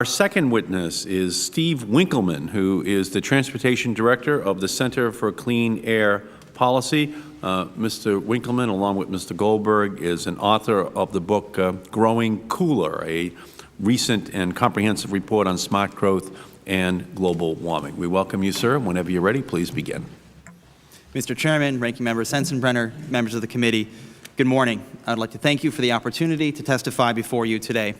Our second witness is Steve Winkleman, who is the Transportation Director of the Center for Clean Air Policy. Mr. Winkleman, along with Mr. Goldberg, is an author of the book Growing Cooler, a recent and comprehensive report on smart growth and global warming. We welcome you, sir. Whenever you're ready, please begin. Mr. Chairman, Ranking Member Sensenbrenner, members of the committee, good morning. I'd like to thank you for the opportunity to testify before you today.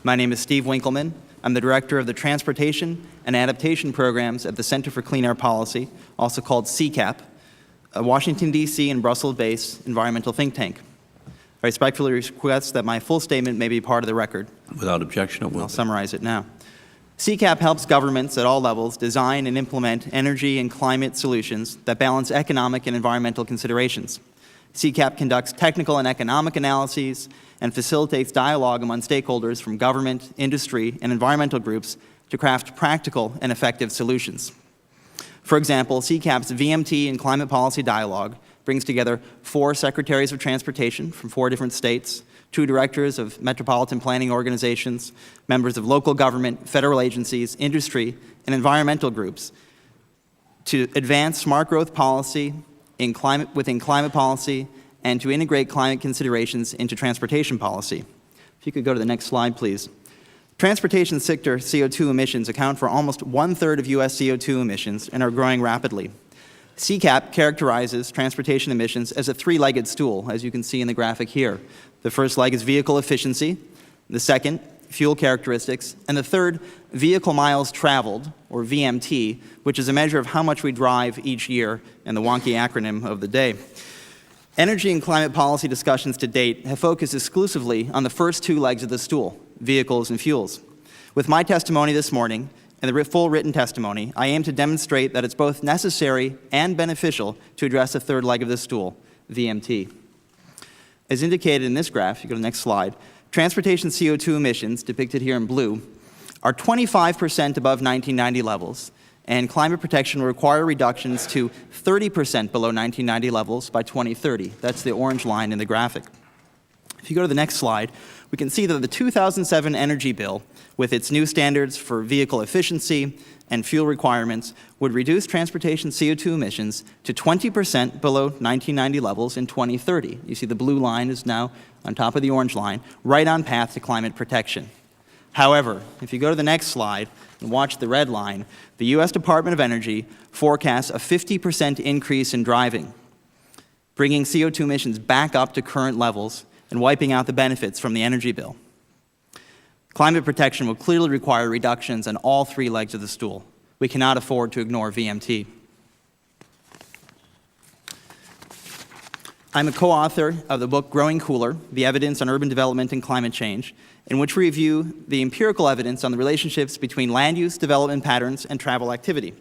My name is Steve Winkleman. I'm the Director of the Transportation and Adaptation Programs at the Center for Clean Air Policy, also called CCAP, a Washington, D.C. and Brussels-based environmental think tank. I respectfully request that my full statement may be part of the record. Without objection, I'll summarize it now. CCAP helps governments at all levels design and implement energy and climate solutions that balance economic and environmental considerations. CCAP conducts technical and economic analyses and facilitates dialogue among stakeholders from government, industry, and environmental groups to craft practical and effective solutions. For example, CCAP's VMT and Climate Policy Dialogue brings together 4 secretaries of transportation from 4 different states, 2 directors of metropolitan planning organizations, members of local government, federal agencies, industry, and environmental groups to advance smart growth policy within climate policy and to integrate climate considerations into transportation policy. If you could go to the next slide, please. Transportation sector CO2 emissions account for almost 1/3 of U.S. CO2 emissions and are growing rapidly. CCAP characterizes transportation emissions as a 3-legged stool, as you can see in the graphic here. The first leg is vehicle efficiency, the second, fuel characteristics, and the third, vehicle miles traveled, or VMT, which is a measure of how much we drive each year, and the wonky acronym of the day. Energy and climate policy discussions to date have focused exclusively on the first 2 legs of the stool, vehicles and fuels. With my testimony this morning and the full written testimony, I aim to demonstrate that it's both necessary and beneficial to address the 3rd leg of the stool, VMT. As indicated in this graph, you go to the next slide, transportation CO2 emissions, depicted here in blue, are 25% above 1990 levels, and climate protection will require reductions to 30% below 1990 levels by 2030. That's the orange line in the graphic. If you go to the next slide, we can see that the 2007 energy bill, with its new standards for vehicle efficiency and fuel requirements, would reduce transportation CO2 emissions to 20% below 1990 levels in 2030. You see the blue line is now on top of the orange line, right on path to climate protection. However, if you go to the next slide and watch the red line, the U.S. Department of Energy forecasts a 50% increase in driving, bringing CO2 emissions back up to current levels and wiping out the benefits from the energy bill. Climate protection will clearly require reductions on all 3 legs of the stool. We cannot afford to ignore VMT. I'm a co-author of the book Growing Cooler, The Evidence on Urban Development and Climate Change, in which we review the empirical evidence on the relationships between land use development patterns and travel activity.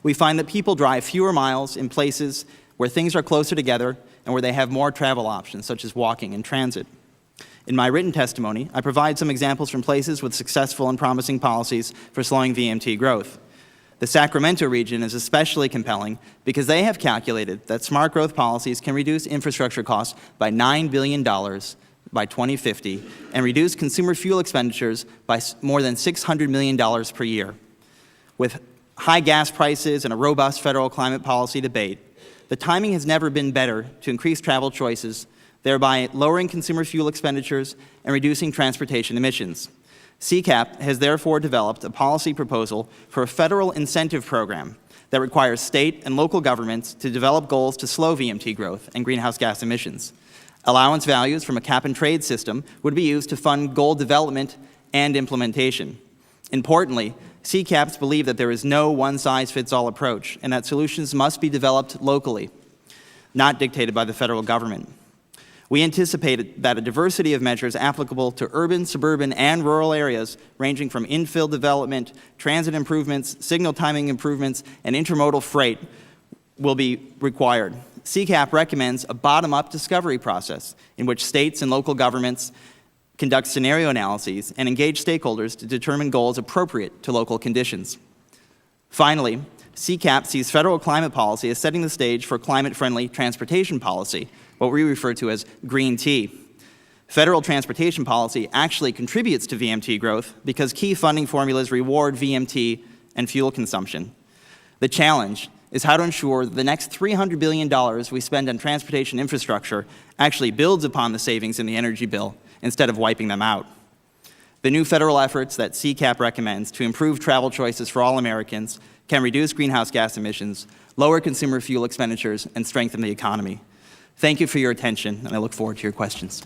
We find that people drive fewer miles in places where things are closer together and where they have more travel options, such as walking and transit. In my written testimony, I provide some examples from places with successful and promising policies for slowing VMT growth. The Sacramento region is especially compelling because they have calculated that smart growth policies can reduce infrastructure costs by $9 billion by 2050 and reduce consumer fuel expenditures by more than $600 million per year. With high gas prices and a robust federal climate policy debate, the timing has never been better to increase travel choices, thereby lowering consumer fuel expenditures and reducing transportation emissions. CCAP has therefore developed a policy proposal for a federal incentive program that requires state and local governments to develop goals to slow VMT growth and greenhouse gas emissions. Allowance values from a cap-and-trade system would be used to fund goal development and implementation. Importantly, CCAPs believe that there is no one-size-fits-all approach and that solutions must be developed locally, not dictated by the federal government. We anticipate that a diversity of measures applicable to urban, suburban, and rural areas, ranging from infill development, transit improvements, signal timing improvements, and intermodal freight, will be required. CCAP recommends a bottom-up discovery process in which states and local governments conduct scenario analyses and engage stakeholders to determine goals appropriate to local conditions. Finally, CCAP sees federal climate policy as setting the stage for climate-friendly transportation policy, what we refer to as green tea. Federal transportation policy actually contributes to VMT growth because key funding formulas reward VMT and fuel consumption. The challenge is how to ensure that the next $300 billion we spend on transportation infrastructure actually builds upon the savings in the energy bill instead of wiping them out. The new federal efforts that CCAP recommends to improve travel choices for all Americans can reduce greenhouse gas emissions, lower consumer fuel expenditures, and strengthen the economy. Thank you for your attention, and I look forward to your questions.